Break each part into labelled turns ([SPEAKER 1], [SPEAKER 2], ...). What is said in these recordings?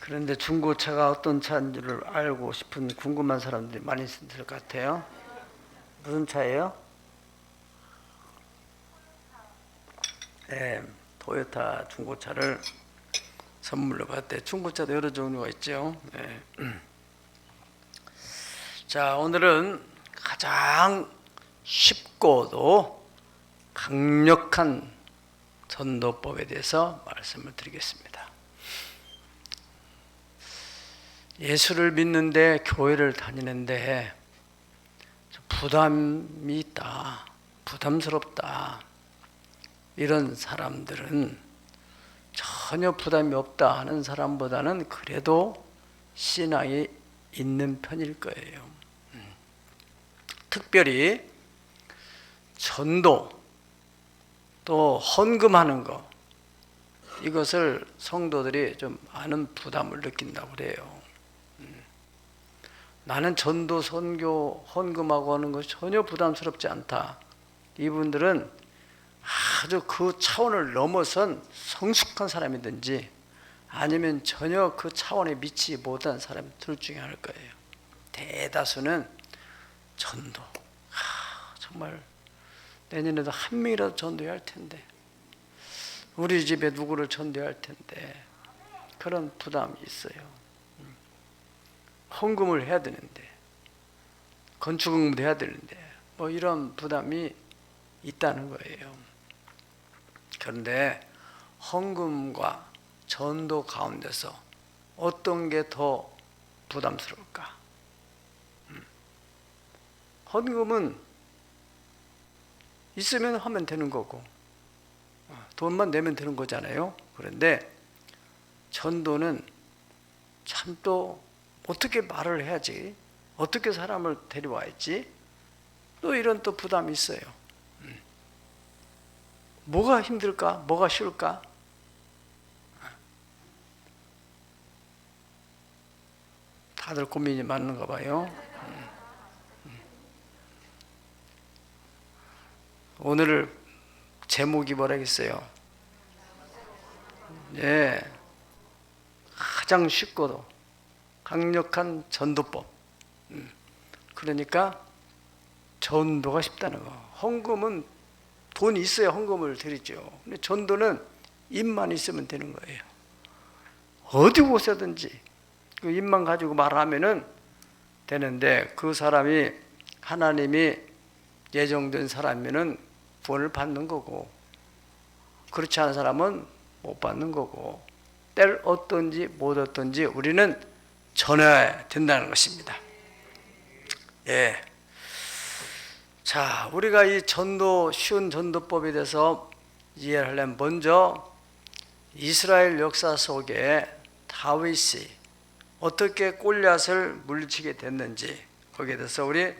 [SPEAKER 1] 그런데 중고차가 어떤 차인 줄 알고 싶은 궁금한 사람들이 많이 있을 것 같아요. 무슨 차예요? 네, 토요타 중고차를 선물로 받았대. 중고차도 여러 종류가 있죠. 네. 자, 오늘은 가장 쉽고도 강력한 전도법에 대해서 말씀을 드리겠습니다. 예수를 믿는데 교회를 다니는데 부담이 있다, 부담스럽다, 이런 사람들은 전혀 부담이 없다 하는 사람보다는 그래도 신앙이 있는 편일 거예요. 특별히 전도 또 헌금하는 거, 이것을 성도들이 좀 많은 부담을 느낀다고 그래요. 나는 전도, 선교, 헌금하고 하는 것이 전혀 부담스럽지 않다. 이분들은 아주 그 차원을 넘어선 성숙한 사람이든지 아니면 전혀 그 차원에 미치지 못한 사람 둘 중에 하나일 거예요. 대다수는 전도, 정말 내년에도 한 명이라도 전도해야 할 텐데, 우리 집에 누구를 전도해야 할 텐데, 그런 부담이 있어요. 헌금을 해야 되는데, 건축응도 해야 되는데, 뭐 이런 부담이 있다는 거예요. 그런데 헌금과 전도 가운데서 어떤 게 더 부담스러울까? 헌금은 있으면 하면 되는 거고, 돈만 내면 되는 거잖아요. 그런데 전도는 참 또 어떻게 말을 해야지, 어떻게 사람을 데려와야지, 또 이런 또 부담이 있어요. 뭐가 힘들까? 뭐가 쉬울까? 다들 고민이 많은가 봐요. 오늘 제목이 뭐라겠어요? 네, 가장 쉽고도 강력한 전도법. 그러니까 전도가 쉽다는 거. 헌금은 돈이 있어야 헌금을 드리죠. 근데 전도는 입만 있으면 되는 거예요. 어디 곳에든지 그 입만 가지고 말하면은 되는데, 그 사람이 하나님이 예정된 사람이면은 구원을 받는 거고, 그렇지 않은 사람은 못 받는 거고, 때를 얻든지 못 얻든지 우리는 전해야 된다는 것입니다. 예. 자, 우리가 이 전도, 쉬운 전도법에 대해서 이해를 하려면 먼저 이스라엘 역사 속에 다윗이 어떻게 골리앗을 물리치게 됐는지, 거기에 대해서 우리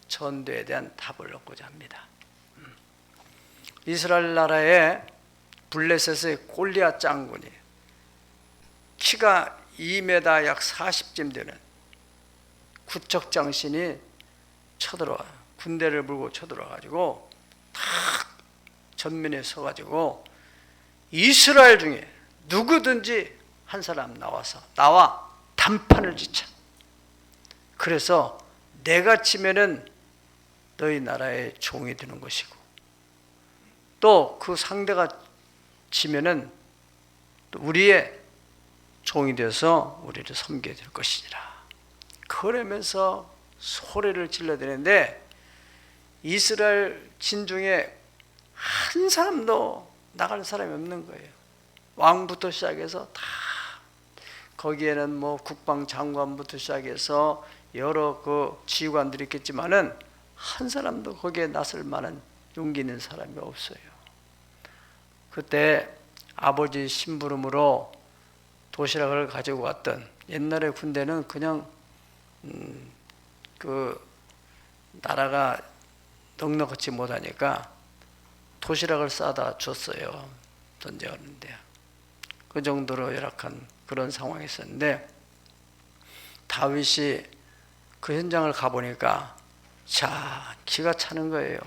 [SPEAKER 1] 전도에 대한 답을 얻고자 합니다. 이스라엘 나라의 블레셋의 골리앗 장군이 키가 2m 약 40쯤 되는 구척장신이 쳐들어와요. 군대를 물고 쳐들어와가지고 탁 전면에 서가지고 이스라엘 중에 누구든지 한 사람 나와 단판을 짓자. 그래서 내가 치면은 너희 나라의 종이 되는 것이고, 또 그 상대가 치면은 또 우리의 종이 되어서 우리를 섬기게 될 것이니라. 그러면서 소리를 질러대는데 이스라엘 진 중에 한 사람도 나갈 사람이 없는 거예요. 왕부터 시작해서 다, 거기에는 뭐 국방장관부터 시작해서 여러 그 지휘관들이 있겠지만은 한 사람도 거기에 나설 만한 용기 있는 사람이 없어요. 그때 아버지 심부름으로 도시락을 가지고 왔던, 옛날에 군대는 그냥 그 나라가 넉넉하지 못하니까 도시락을 싸다 줬어요. 전쟁하는데 그 정도로 열악한 그런 상황이 있었는데, 다윗이 그 현장을 가보니까 자, 기가 차는 거예요.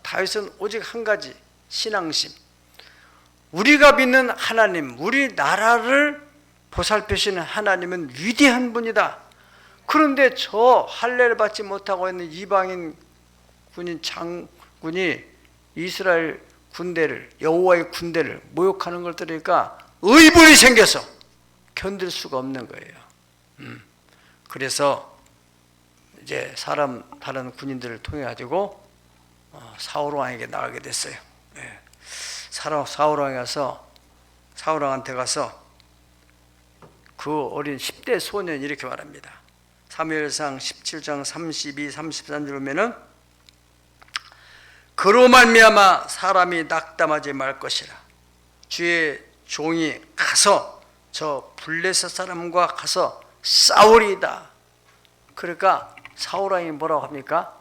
[SPEAKER 1] 다윗은 오직 한 가지, 신앙심. 우리가 믿는 하나님, 우리 나라를 보살피시는 하나님은 위대한 분이다. 그런데 저 할례를 받지 못하고 있는 이방인 군인 장군이 이스라엘 군대를, 여호와의 군대를 모욕하는 걸 들으니까 의분이 생겨서 견딜 수가 없는 거예요. 그래서 이제 다른 군인들을 통해 가지고 사울 왕에게 나가게 됐어요. 사울 왕한테 가서 그 어린 10대 소년이 이렇게 말합니다. 사무엘상 17장 32, 33절 보면은 그로 말미암아 사람이 낙담하지 말 것이라. 주의 종이 가서 저 블레셋 사람과 가서 싸우리이다. 그러니까 사울 왕이 뭐라고 합니까?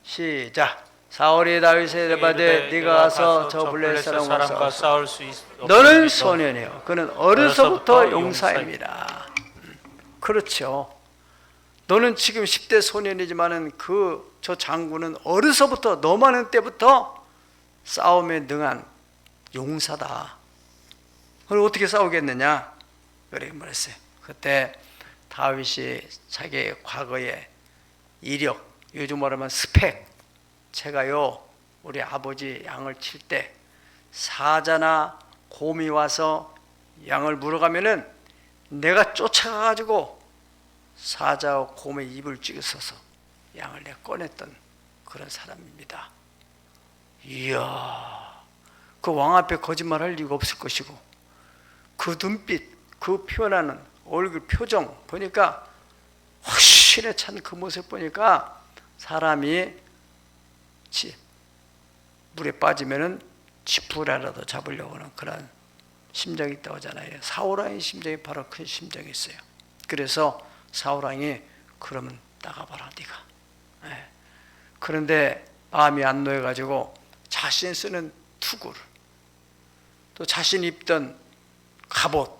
[SPEAKER 1] 시작. 사울이 다윗에 이르되 네가 가서 저 블레셋 사람과 싸울 수 있어. 너는 소년이요 그는 어려서부터 용사입니다. 그렇죠. 너는 지금 10대 소년이지만은 저 장군은 어려서부터 너 많은 때부터 싸움에 능한 용사다. 그럼 어떻게 싸우겠느냐? 그렇게 말했어요. 그때 다윗이 자기의 과거의 이력, 요즘 말하면 스펙, 제가요 우리 아버지 양을 칠 때 사자나 곰이 와서 양을 물어가면은 내가 쫓아가가지고 사자와 곰의 입을 찌르서서 양을 내가 꺼냈던 그런 사람입니다. 이야, 그 왕 앞에 거짓말할 이유가 없을 것이고 그 눈빛, 그 표현하는 얼굴 표정 보니까 확실히 찬 그 모습 보니까 사람이 물에 빠지면은 지푸라라도 잡으려고 하는 그런 심정이 있다고 하잖아요. 사울왕의 심정이 바로 그 심정이 있어요. 그래서 사울왕이 그러면 나가봐라 네가. 그런데 마음이 안 놓여가지고 자신 쓰는 투구를 또 자신 입던 갑옷을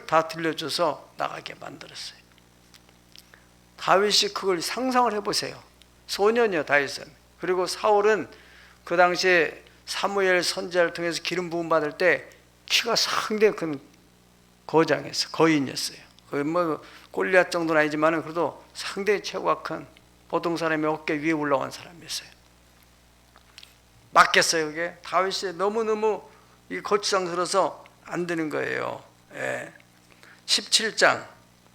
[SPEAKER 1] 다 들려줘서 나가게 만들었어요. 다윗이 그걸 상상을 해보세요. 소년이요 다윗은. 그리고 사울은 그 당시에 사무엘 선지자를 통해서 기름 부음 받을 때 키가 상당히 큰 거인이었어요. 뭐 골리앗 정도는 아니지만 그래도 상당히 체구가 큰 보통 사람의 어깨 위에 올라온 사람이었어요. 맞겠어요 그게? 다윗이 너무너무 거추장스러워서 안 되는 거예요. 17장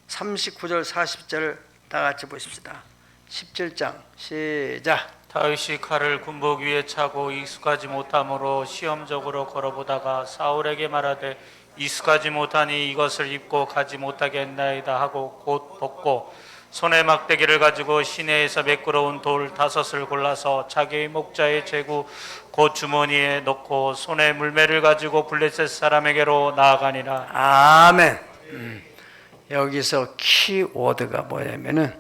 [SPEAKER 1] 39절 40절을 다 같이 보십시다. 17장 시작.
[SPEAKER 2] 다윗이 칼을 군복 위에 차고 익숙하지 못함으로 시험적으로 걸어보다가 사울에게 말하되 익숙하지 못하니 이것을 입고 가지 못하게 했나이다 하고 곧 벗고 손에 막대기를 가지고 시내에서 매끄러운 돌 5을 골라서 자기의 목자의 제구 곧 주머니에 넣고 손에 물매를 가지고 블레셋 사람에게로 나아가니라.
[SPEAKER 1] 아멘. 여기서 키워드가 뭐냐면은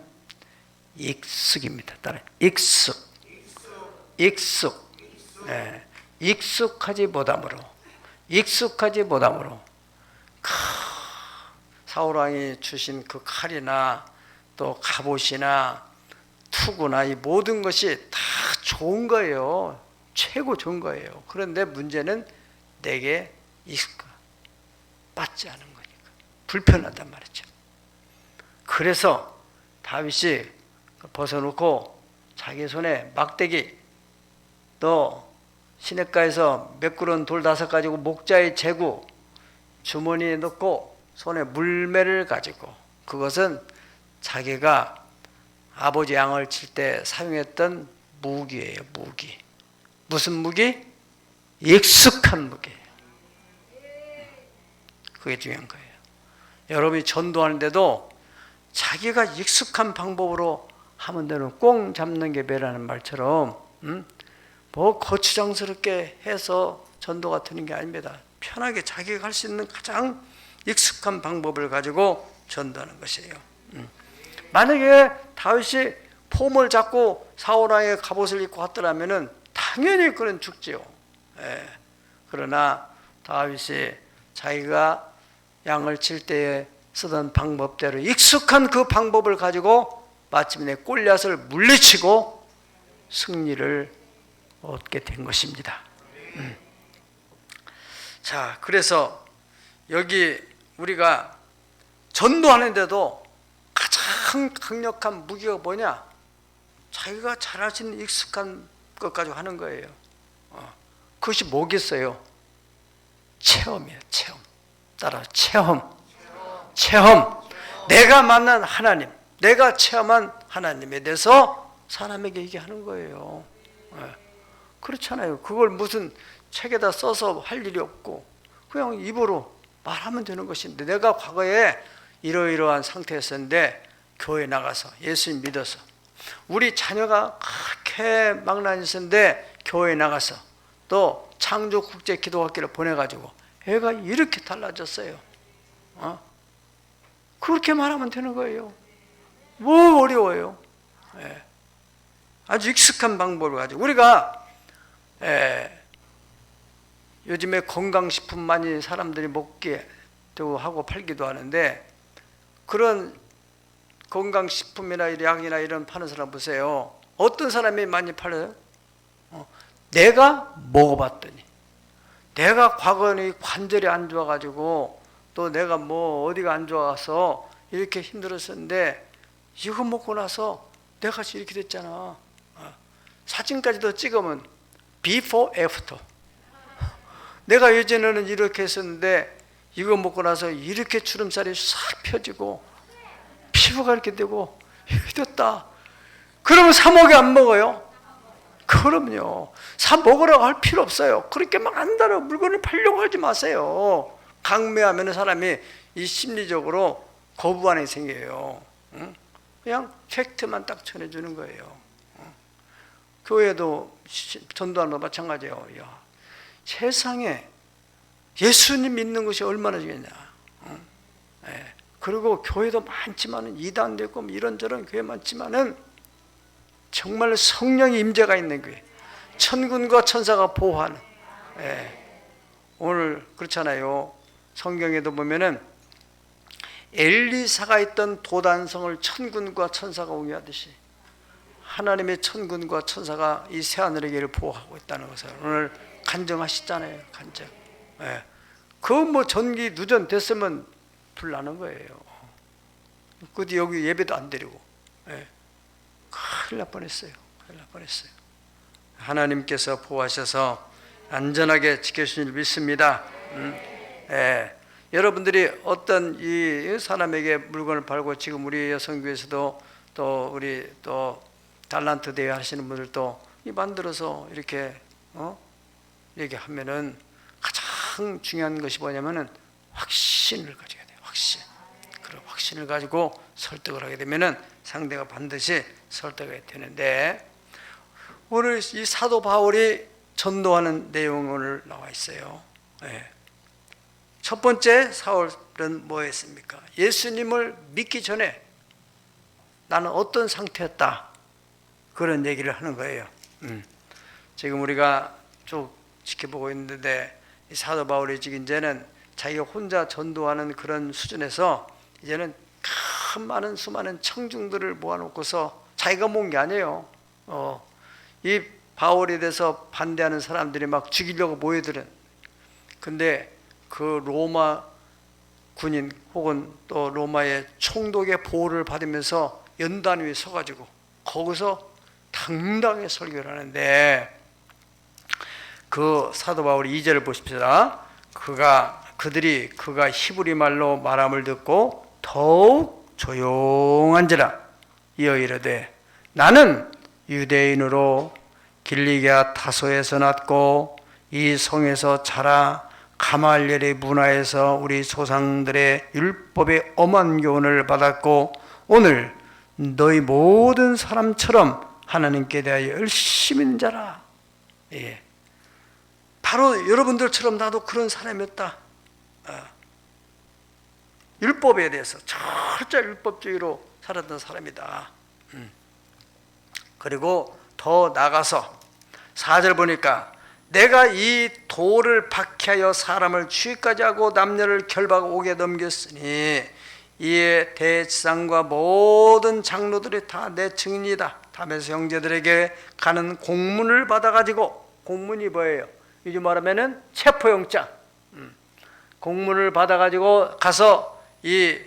[SPEAKER 1] 익숙입니다. 따라 익숙. 익숙하지 못함으로 사울 왕이 주신 그 칼이나 또 갑옷이나 투구나 이 모든 것이 다 좋은 거예요. 최고 좋은 거예요. 그런데 문제는 내게 맞지 않은 거니까 불편하단 말이죠. 그래서 다윗이 벗어놓고 자기 손에 막대기 또 시냇가에서 매끄러운 돌 5 가지고 목자의 제구 주머니에 넣고 손에 물매를 가지고 그것은 자기가 아버지 양을 칠 때 사용했던 무기예요. 무기. 무슨 무기? 익숙한 무기예요. 그게 중요한 거예요. 여러분이 전도하는데도 자기가 익숙한 방법으로 하면 되는 꽁 잡는 게 배라는 말처럼 뭐 거추장스럽게 해서 전도가 되는 게 아닙니다. 편하게 자기가 할 수 있는 가장 익숙한 방법을 가지고 전도하는 것이에요. 만약에 다윗이 폼을 잡고 사울왕의 갑옷을 입고 왔더라면은 당연히 그는 죽지요. 그러나 다윗이 자기가 양을 칠 때에 쓰던 방법대로 익숙한 그 방법을 가지고 마침내 골리앗을 물리치고 승리를 얻게 된 것입니다. 자, 그래서 여기 우리가 전도하는데도 가장 강력한 무기가 뭐냐? 자기가 잘할 수 있는 익숙한 것 가지고 하는 거예요. 그것이 뭐겠어요? 체험이에요. 체험. 따라 체험. 내가 만난 하나님, 내가 체험한 하나님에 대해서 사람에게 얘기하는 거예요. 그렇잖아요. 그걸 무슨 책에다 써서 할 일이 없고 그냥 입으로 말하면 되는 것인데, 내가 과거에 이러이러한 상태였었는데 교회 나가서 예수님 믿어서, 우리 자녀가 그렇게 망나니었는데 교회 나가서 또 창조국제기도학교를 보내가지고 애가 이렇게 달라졌어요. 그렇게 말하면 되는 거예요. 뭐 어려워요. 아주 익숙한 방법을 가지고 우리가 요즘에 건강식품 많이 사람들이 먹게 되고 하고 팔기도 하는데, 그런 건강식품이나 약이나 이런 파는 사람 보세요. 어떤 사람이 많이 팔아요? 내가 먹어봤더니, 내가 과거에 관절이 안 좋아가지고 또 내가 뭐 어디가 안 좋아서 이렇게 힘들었었는데 이거 먹고 나서 내가 이렇게 됐잖아. 사진까지도 찍으면 before, after. 내가 예전에는 이렇게 했었는데 이거 먹고 나서 이렇게 주름살이 싹 펴지고 피부가 이렇게 되고 이렇게 됐다. 그러면 사 먹여 안 먹어요? 그럼요. 사 먹으라고 할 필요 없어요. 그렇게 막 안다고 물건을 팔려고 하지 마세요. 강매하면 사람이 이 심리적으로 거부 반응이 생겨요. 그냥 팩트만 딱 전해주는 거예요. 교회도 전도하는 거 마찬가지예요. 야, 세상에 예수님 믿는 것이 얼마나 중요하냐. 그리고 교회도 많지만은 이단도 있고 이런저런 교회 많지만은 정말 성령의 임재가 있는 교회, 천군과 천사가 보호하는. 오늘 그렇잖아요. 성경에도 보면은 엘리사가 있던 도단성을 천군과 천사가 옹이하듯이 하나님의 천군과 천사가 이 새하늘의 길을 보호하고 있다는 것을 오늘 간증하시잖아요. 간증. 그 뭐 전기 누전 됐으면 불 나는 거예요. 그 뒤 여기 예배도 안 드리고 큰일 날 뻔했어요. 큰일 날 뻔했어요. 하나님께서 보호하셔서 안전하게 지켜주신 줄 믿습니다. 여러분들이 어떤 이 사람에게 물건을 팔고, 지금 우리 여성교회에서도 또 우리 또 달란트 대회 하시는 분들도 이 만들어서 이렇게 얘기하면은 가장 중요한 것이 뭐냐면은 확신을 가져야 돼요. 확신. 그런 확신을 가지고 설득을 하게 되면은 상대가 반드시 설득이 되는데, 오늘 이 사도 바울이 전도하는 내용이 오늘 나와 있어요. 첫 번째, 사울은 뭐 했습니까? 예수님을 믿기 전에 나는 어떤 상태였다, 그런 얘기를 하는 거예요. 지금 우리가 쭉 지켜보고 있는데, 이 사도 바울이 지금 이제는 자기가 혼자 전도하는 그런 수준에서 이제는 큰 많은 수많은 청중들을 모아놓고서 자기가 모은 게 아니에요. 이 바울에 대해서 반대하는 사람들이 막 죽이려고 모여들은, 근데 그 로마 군인 혹은 또 로마의 총독의 보호를 받으면서 연단 위에 서가지고 거기서 당당하게 설교를 하는데, 그 사도 바울이 2절을 보십시다. 그가 히브리 말로 말함을 듣고 더욱 조용한지라. 이어 이르되, 나는 유대인으로 길리기아 타소에서 났고 이 성에서 자라 가말리엘의 문화에서 우리 조상들의 율법의 엄한 교훈을 받았고 오늘 너희 모든 사람처럼 하나님께 대하여 열심히 있는 자라. 바로 여러분들처럼 나도 그런 사람이었다. 율법에 대해서 철저히 율법주의로 살았던 사람이다. 그리고 더 나가서 4절 보니까, 내가 이 돌을 박해하여 사람을 죽이까지 하고 남녀를 결박하고 옥에 넘겼으니 이에 대지상과 모든 장로들이 다 내 증인이다. 다메스 형제들에게 가는 공문을 받아가지고, 공문이 뭐예요? 요즘 말하면은 체포영장. 공문을 받아가지고 가서 이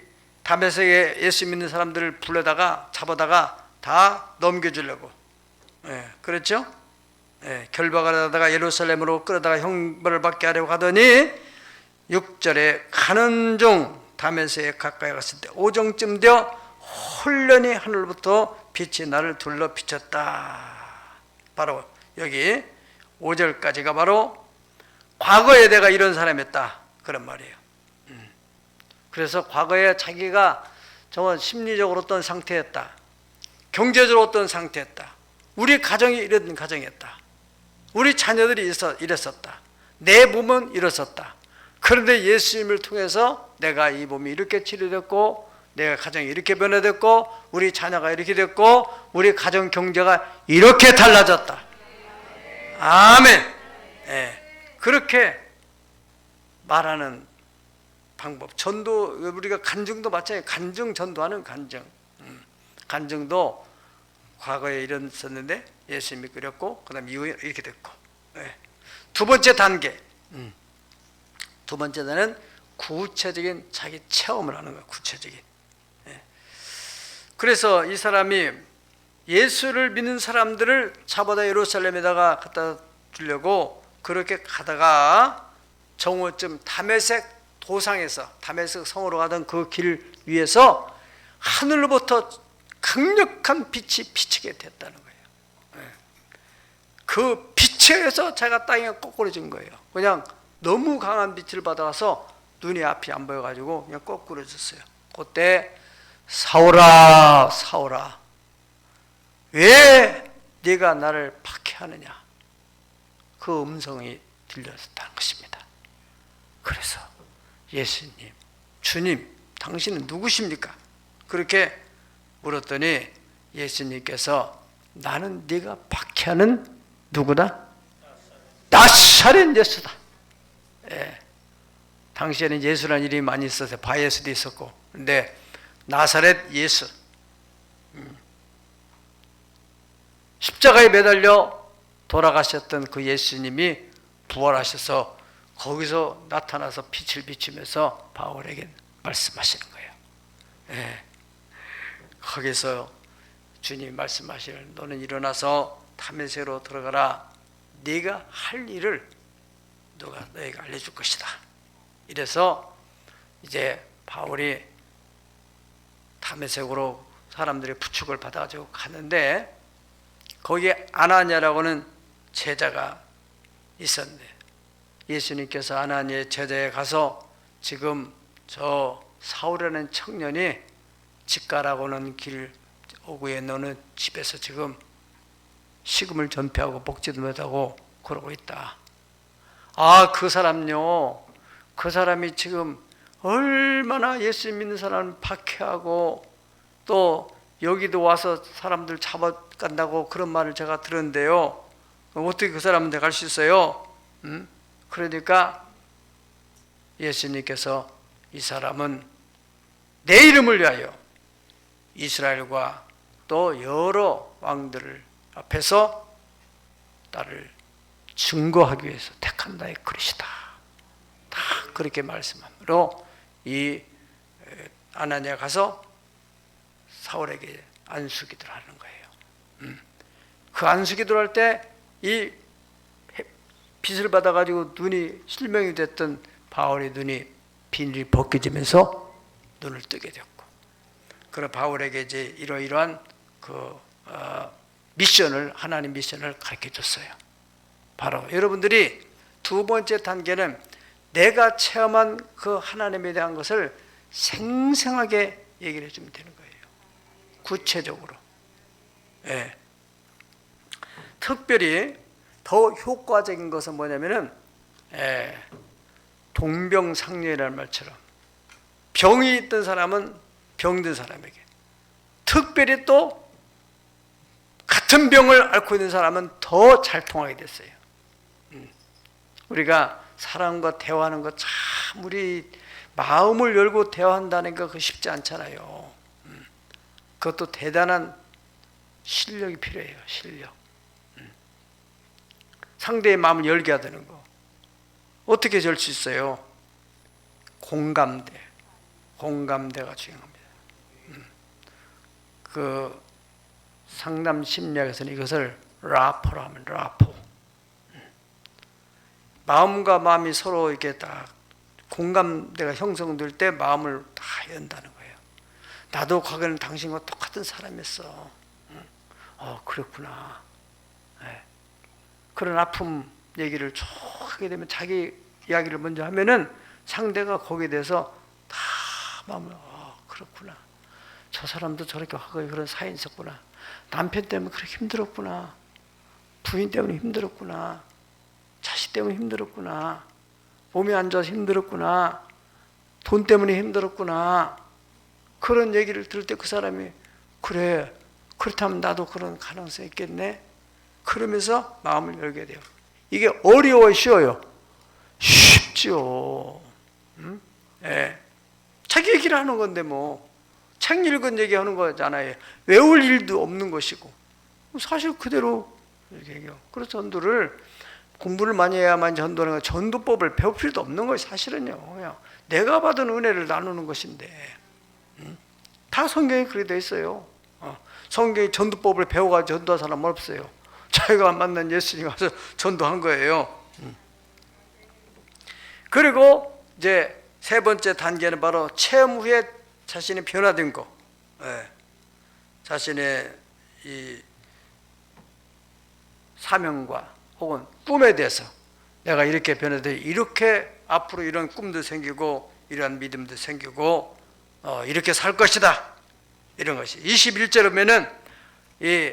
[SPEAKER 1] 다메섹에 예수 믿는 사람들을 불러다가 잡아다가 다 넘겨주려고, 그렇죠? 결박을 하다가 예루살렘으로 끌어다가 형벌을 받게 하려고 하더니 6절에 가는 중 다메섹에 가까이 갔을 때 오정쯤 되어 홀련히 하늘부터 빛이 나를 둘러 비쳤다. 바로 여기 5절까지가 바로 과거에 내가 이런 사람이었다 그런 말이에요. 그래서 과거에 자기가 정말 심리적으로 어떤 상태였다, 경제적으로 어떤 상태였다, 우리 가정이 이런 가정이었다, 우리 자녀들이 이랬었다, 내 몸은 이랬었다. 그런데 예수님을 통해서 내가 이 몸이 이렇게 치료됐고, 내가 가정이 이렇게 변화됐고, 우리 자녀가 이렇게 됐고, 우리 가정 경제가 이렇게 달라졌다. 아멘. 그렇게 말하는 방법. 전도, 우리가 간증도 마찬가지예요. 간증 전도하는 간증. 간증도 과거에 이랬었는데 예수님이 그렸고, 그 다음에 이후에 이렇게 됐고. 두 번째 단계. 두 번째는 구체적인 자기 체험을 하는 거예요. 구체적인. 그래서 이 사람이 예수를 믿는 사람들을 잡아다 예루살렘에다가 갖다 주려고 그렇게 가다가 정오쯤 다메섹 도상에서 다메섹 성으로 가던 그 길 위에서 하늘로부터 강력한 빛이 비치게 됐다는 거예요. 그 빛에 의해서 자기가 땅에 꼬꾸라진 거예요. 그냥 너무 강한 빛을 받아서 눈이 앞이 안 보여가지고 그냥 꼬꾸라졌어요. 그때 사울아, 사울아, 왜 네가 나를 박해하느냐, 그 음성이 들렸다는 것입니다. 그래서 예수님, 주님, 당신은 누구십니까? 그렇게 물었더니 예수님께서 나는 네가 박해하는 누구다? 나사렛 예수다. 당시에는 예수라는 이름이 많이 있어서 바예수도 있었고, 근데 나사렛 예수, 십자가에 매달려 돌아가셨던 그 예수님이 부활하셔서 거기서 나타나서 빛을 비추면서 바울에게 말씀하시는 거예요. 거기서 주님이 말씀하시는, 너는 일어나서 다메섹으로 들어가라. 네가 할 일을 누가 너에게 알려줄 것이다. 이래서 이제 바울이 다메섹으로 사람들의 부축을 받아가지고 가는데, 거기에 아나니아라고는 제자가 있었는데 예수님께서 아나니아의 제자에 가서 지금 저 사울이라는 청년이 집가라고는 길 오구에 너는 집에서 지금 식음을 전폐하고 먹지도 못하고 그러고 있다. 아, 그 사람요, 그 사람이 지금 얼마나 예수 믿는 사람을 박해하고 또 여기도 와서 사람들 잡아간다고 그런 말을 제가 들었는데요, 어떻게 그 사람한테 갈 수 있어요? 그러니까 예수님께서 이 사람은 내 이름을 위하여 이스라엘과 또 여러 왕들을 앞에서 나를 증거하기 위해서 택한 나의 그릇이다. 다 그렇게 말씀함으로 이 아나니아 가서 사울에게 안수기도를 하는 거예요. 그 안수기도를 할 때 이 빛을 받아가지고 눈이 실명이 됐던 바울의 눈이 비늘이 벗겨지면서 눈을 뜨게 되었고, 그런 바울에게 이제 이러이러한 그 미션을, 하나님 미션을 가르쳐 줬어요. 바로 여러분들이 두 번째 단계는 내가 체험한 그 하나님에 대한 것을 생생하게 얘기를 해주면 되는 거예요. 구체적으로. 특별히 더 효과적인 것은 뭐냐면은 동병상련이라는 말처럼 병이 있던 사람은 병든 사람에게, 특별히 또 같은 병을 앓고 있는 사람은 더 잘 통하게 됐어요. 우리가 사람과 대화하는 거 참, 우리 마음을 열고 대화한다는 거 그거 쉽지 않잖아요. 그것도 대단한 실력이 필요해요. 실력. 상대의 마음을 열게 하는 거 어떻게 열 수 있어요? 공감대가 중요합니다. 그 상담 심리학에서는 이것을 라포로 하면 라포. 마음과 마음이 서로 이렇게 딱 공감대가 형성될 때 마음을 다 연다는 거예요. 나도 과거에는 당신과 똑같은 사람이었어. 그렇구나. 네. 그런 아픔 얘기를 쭉 하게 되면 자기 이야기를 먼저 하면은 상대가 거기에 대해서 다 마음을 그렇구나. 저 사람도 저렇게 과거에 그런 사연이 있었구나. 남편 때문에 그렇게 힘들었구나. 부인 때문에 힘들었구나. 자식 때문에 힘들었구나. 몸이 안 좋아서 힘들었구나. 돈 때문에 힘들었구나. 그런 얘기를 들을 때 그 사람이 그래, 그렇다면 나도 그런 가능성이 있겠네. 그러면서 마음을 열게 돼요. 이게 어려워요, 쉬워요? 쉽죠. 예. 자기 얘기를 하는 건데 뭐 책 읽은 얘기하는 거잖아요. 외울 일도 없는 것이고 사실 그대로 이렇게 얘기해요. 그래서 전도를 공부를 많이 해야만 전도하는 거, 전도법을 배울 필요도 없는 거예요. 사실은요. 그냥 내가 받은 은혜를 나누는 것인데 다 성경에 그렇게 돼 있어요. 성경에 전도법을 배워가지고 전도한 사람은 없어요. 자기가 만난 예수님 가서 전도한 거예요. 그리고 이제 세 번째 단계는 바로 체험 후에 자신이 변화된 거. 자신의 이 사명과 혹은 꿈에 대해서 내가 이렇게 변화돼 이렇게 앞으로 이런 꿈도 생기고 이러한 믿음도 생기고 이렇게 살 것이다. 이런 것이 21절에 보면은 이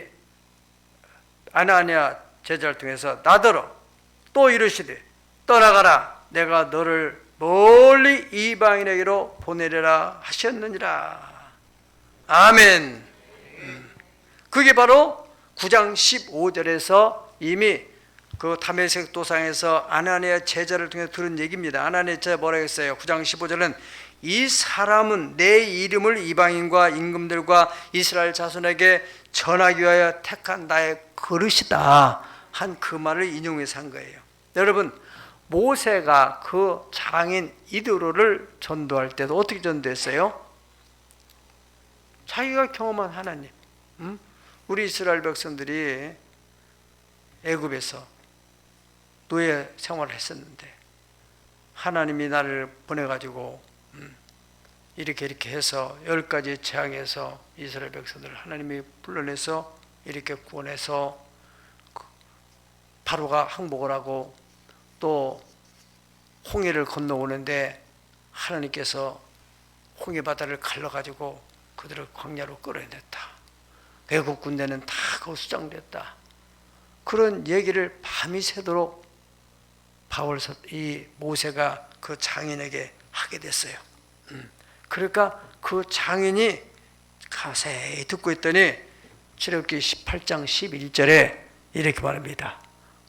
[SPEAKER 1] 아나니아 제자를 통해서 나더러 또 이르시되 떠나가라 내가 너를 멀리 이방인에게로 보내려라 하셨느니라. 아멘. 그게 바로 9장 15절에서 이미 그 다메섹 도상에서 아나니아 제자를 통해 들은 얘기입니다. 아나니아 제자 뭐라고 했어요? 9장 15절은 이 사람은 내 이름을 이방인과 임금들과 이스라엘 자손에게 전하기 위하여 택한 나의 그릇이다 한 그 말을 인용해서 한 거예요. 여러분, 모세가 그 장인 이드로를 전도할 때도 어떻게 전도했어요? 자기가 경험한 하나님. 우리 이스라엘 백성들이 애굽에서 노예 생활을 했었는데 하나님이 나를 보내가지고 이렇게 해서 10가지 재앙에서 이스라엘 백성들을 하나님이 불러내서 이렇게 구원해서 바로가 항복을 하고 또 홍해를 건너오는데 하나님께서 홍해 바다를 갈라가지고 그들을 광야로 끌어냈다. 애국 군대는 다 거기서 수장됐다. 그런 얘기를 밤이 새도록 이 모세가 그 장인에게 하게 됐어요. 그러니까 그 장인이 가세히 듣고 있더니 출애굽기 18장 11절에 이렇게 말합니다.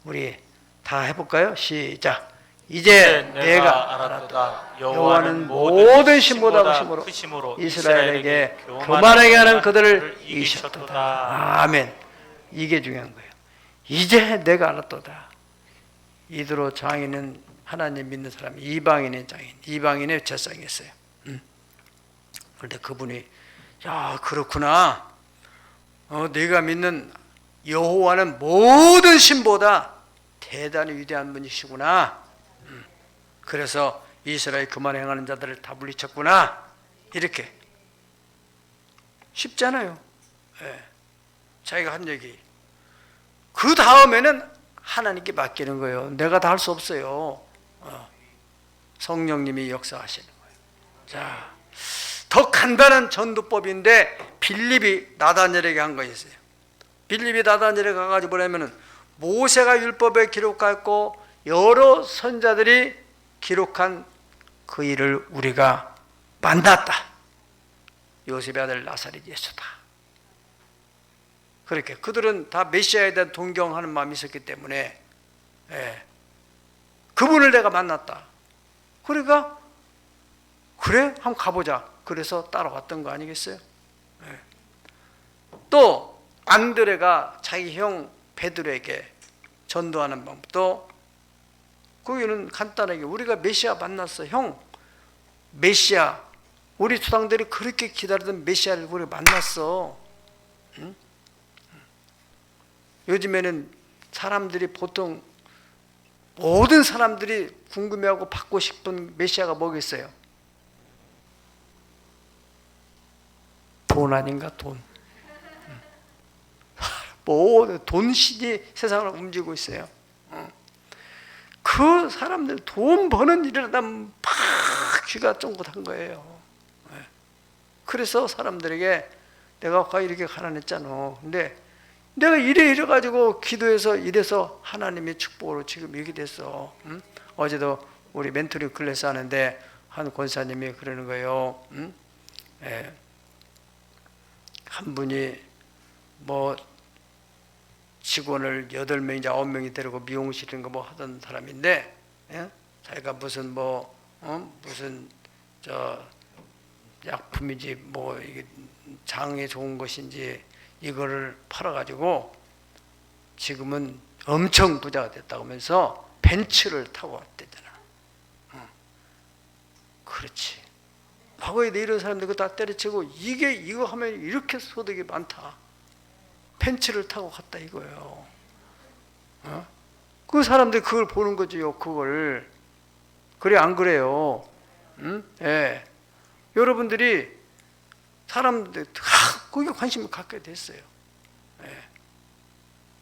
[SPEAKER 1] 우리 다 해볼까요? 시작. 이제 내가 알았도다. 여호와는 모든 신보다 크심으로 이스라엘에게 교만하게 하는 그들을 이기셨도다. 아멘. 이게 중요한 거예요. 이제 내가 알았도다. 이드로 장인은 하나님 믿는 사람이 이방인의 장인, 이방인의 제사장이었어요. 그런데 그분이 야 그렇구나. 네가 믿는 여호와는 모든 신보다 대단히 위대한 분이시구나. 그래서 이스라엘 교만 행하는 자들을 다 물리쳤구나. 이렇게 쉽잖아요. 자기가 한 얘기. 그 다음에는 하나님께 맡기는 거예요. 내가 다 할 수 없어요. 성령님이 역사하시는 거예요. 자, 더 간단한 전도법인데 빌립이 나다니엘에게 한 거 있어요. 빌립이 나다니엘에 가가지고 뭐냐면은 모세가 율법에 기록했고 여러 선자들이 기록한 그 일을 우리가 만났다. 요셉의 아들 나사렛 예수다. 그렇게 그들은 다 메시아에 대한 동경하는 마음이 있었기 때문에 그분을 내가 만났다. 그러니까 그래? 한번 가보자. 그래서 따라왔던 거 아니겠어요? 또 안드레가 자기 형 베드로에게 전도하는 방법도 거기는 간단하게 우리가 메시아 만났어. 형 메시아, 우리 조상들이 그렇게 기다리던 메시아를 우리가 만났어. 응? 요즘에는 사람들이 보통 모든 사람들이 궁금해하고 받고 싶은 메시아가 뭐겠어요? 돈 아닌가? 돈. 뭐 돈신이 세상을 움직이고 있어요. 그 사람들 돈 버는 일을 하다 막 귀가 쫑긋한 거예요. 그래서 사람들에게 내가 과 이렇게 가난했잖아. 근데 내가 이래 가지고 기도해서 이래서 하나님의 축복으로 지금 이렇게 됐어. 어제도 우리 멘토링 클래스 하는데 한 권사님이 그러는 거예요. 한 분이 뭐 직원을 8명이나 9명이 데리고 미용실 이런 거 뭐 하던 사람인데, 자기가 무슨 무슨 약품이지 뭐 이게 장에 좋은 것인지 이거를 팔아가지고 지금은 엄청 부자가 됐다고 하면서 벤츠를 타고 왔대잖아. 그렇지. 과거에 이런 사람들 그거 다 때려치고 이거 하면 이렇게 소득이 많다. 벤츠를 타고 갔다 이거예요. 그 사람들이 그걸 보는 거지요. 그걸. 그래 안 그래요? 예. 여러분들이 사람들 거기에 관심을 갖게 됐어요. 예.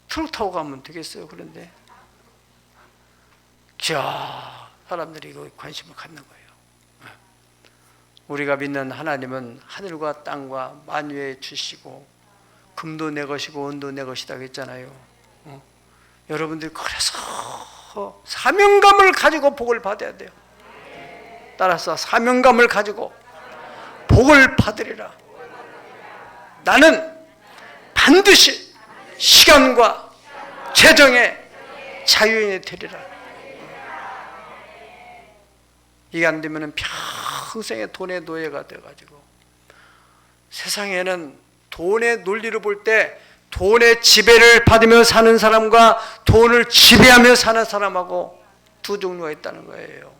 [SPEAKER 1] 트럭 타고 가면 되겠어요. 그런데 사람들이 이거 관심을 갖는 거예요. 우리가 믿는 하나님은 하늘과 땅과 만유에 주시고 금도 내 것이고 은도 내 것이다 했잖아요. 여러분들이 그래서 사명감을 가지고 복을 받아야 돼요. 따라서 사명감을 가지고 복을 받으리라. 나는 반드시 시간과 재정의 자유인이 되리라. 이게 안 되면 평생의 돈의 노예가 돼가지고 세상에는 돈의 논리를 볼 때 돈의 지배를 받으며 사는 사람과 돈을 지배하며 사는 사람하고 두 종류가 있다는 거예요.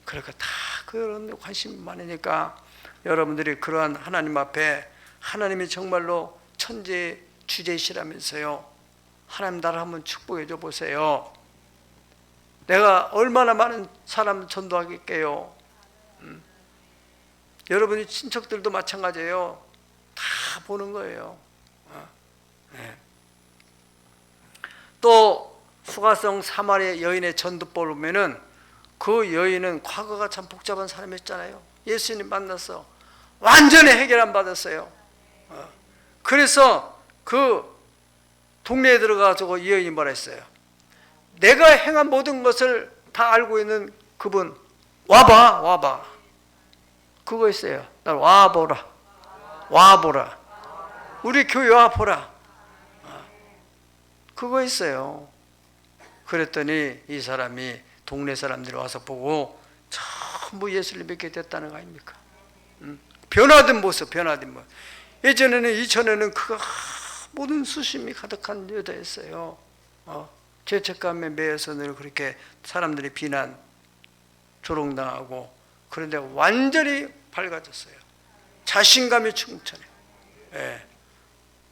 [SPEAKER 1] 그러니까 다 그런 관심이 많으니까 여러분들이 그러한 하나님 앞에 하나님이 정말로 천재 주제시라면서요. 하나님 나를 한번 축복해 줘 보세요. 내가 얼마나 많은 사람 전도하겠게요. 여러분이 친척들도 마찬가지예요. 다 보는 거예요. 또 수가성 사마리아 여인의 전도법을 보면은 그 여인은 과거가 참 복잡한 사람이었잖아요. 예수님 만나서 완전히 해결 안 받았어요. 그래서 그 동네에 들어가서 이 여인이 뭐라 했어요? 내가 행한 모든 것을 다 알고 있는 그분 와봐. 그거 있어요. 날 와보라. 우리 교회 와보라. 그거 있어요. 그랬더니 이 사람이 동네 사람들이 와서 보고 전부 예수를 믿게 됐다는 거 아닙니까? 변화된 모습. 예전에는 이전에는 그가 모든 수심이 가득한 여자였어요. 죄책감에 매여서 늘 그렇게 사람들이 비난, 조롱당하고 그런데 완전히 밝아졌어요. 자신감이 충천해요.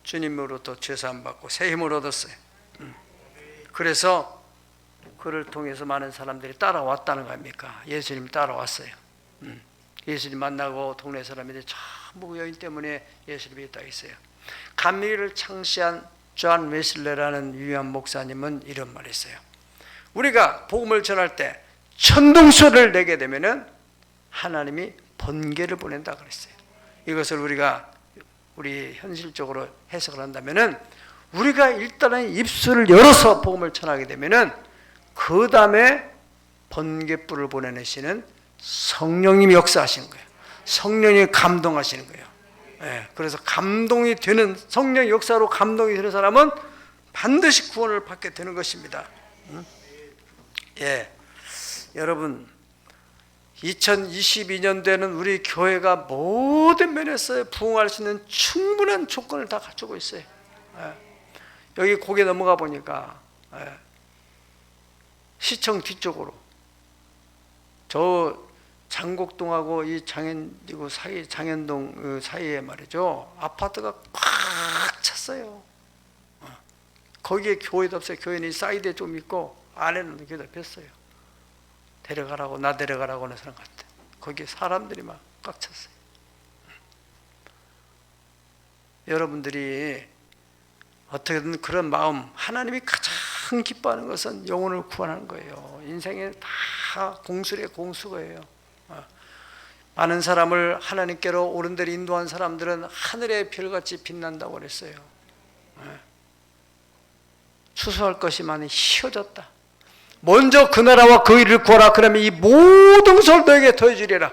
[SPEAKER 1] 주님으로부터 죄사함 받고 새 힘을 얻었어요. 그래서 그를 통해서 많은 사람들이 따라왔다는 거 아닙니까? 예수님 따라왔어요. 예수님 만나고 동네 사람들이 전부 여인 때문에 예수를 믿었다고 했어요. 감리를 창시한 존 웨슬레라는 유명한 목사님은 이런 말을 했어요. 우리가 복음을 전할 때 천둥소리를 내게 되면은 하나님이 번개를 보낸다 그랬어요. 이것을 우리 현실적으로 해석을 한다면은 우리가 일단은 입술을 열어서 복음을 전하게 되면은 그 다음에 번개불을 보내시는 성령님이 역사하시는 거예요. 성령이 감동하시는 거예요. 그래서 감동이 되는 성령 역사로 감동이 되는 사람은 반드시 구원을 받게 되는 것입니다. 여러분 2022년도에는 우리 교회가 모든 면에서 부흥할 수 있는 충분한 조건을 다 갖추고 있어요. 여기 고개 넘어가 보니까 시청 뒤쪽으로 저 장곡동하고 이 장현이고 사이 장현동 사이에 말이죠. 아파트가 꽉 찼어요. 거기에 교회도 없어요. 교회는 사이드에 좀 있고 안에는 교회도 뺐어요. 데려가라고 나 데려가라고 하는 사람 같아. 거기에 사람들이 막 꽉 찼어요. 여러분들이 어떻게든 그런 마음, 하나님이 가장 기뻐하는 것은 영혼을 구원하는 거예요. 인생에 다 공수래 공수거예요. 많은 사람을 하나님께로 옳은대로 인도한 사람들은 하늘의 별같이 빛난다고 그랬어요. 추수할 것이 많이 희어졌다. 먼저 그 나라와 그 일을 구하라. 그러면 이 모든 것을 너에게 더해주리라.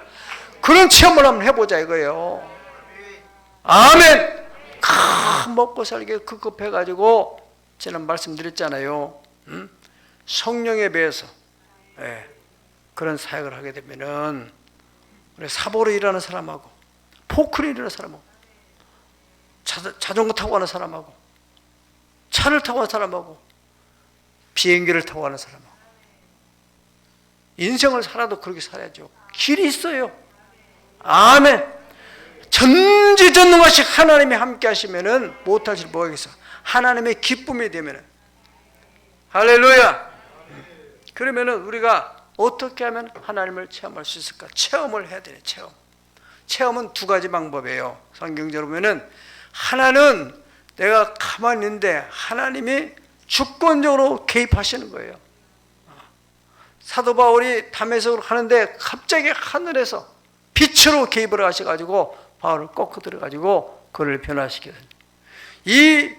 [SPEAKER 1] 그런 체험을 한번 해보자 이거예요. 아멘. 먹고 살기 급급해가지고 저는 말씀드렸잖아요. 성령에 비해서 그런 사역을 하게 되면은 우리 사보로 일하는 사람하고 포크를 일하는 사람하고 자전거 타고 가는 사람하고 차를 타고 가는 사람하고 비행기를 타고 가는 사람하고 인생을 살아도 그렇게 살아야죠. 길이 있어요. 아멘. 전지전능하신 하나님이 함께 하시면은 못할 일 뭐가 있어. 하나님의 기쁨이 되면은 할렐루야. 그러면은 우리가 어떻게 하면 하나님을 체험할 수 있을까? 체험을 해야 되네. 체험은 두 가지 방법이에요. 성경적으로 보면은 하나는 내가 가만히 있는데 하나님이 주권적으로 개입하시는 거예요. 사도 바울이 담에색으로 가는데 갑자기 하늘에서 빛으로 개입을 하셔가지고 바울을 꺾어 들어가지고 그를 변화시켜요. 이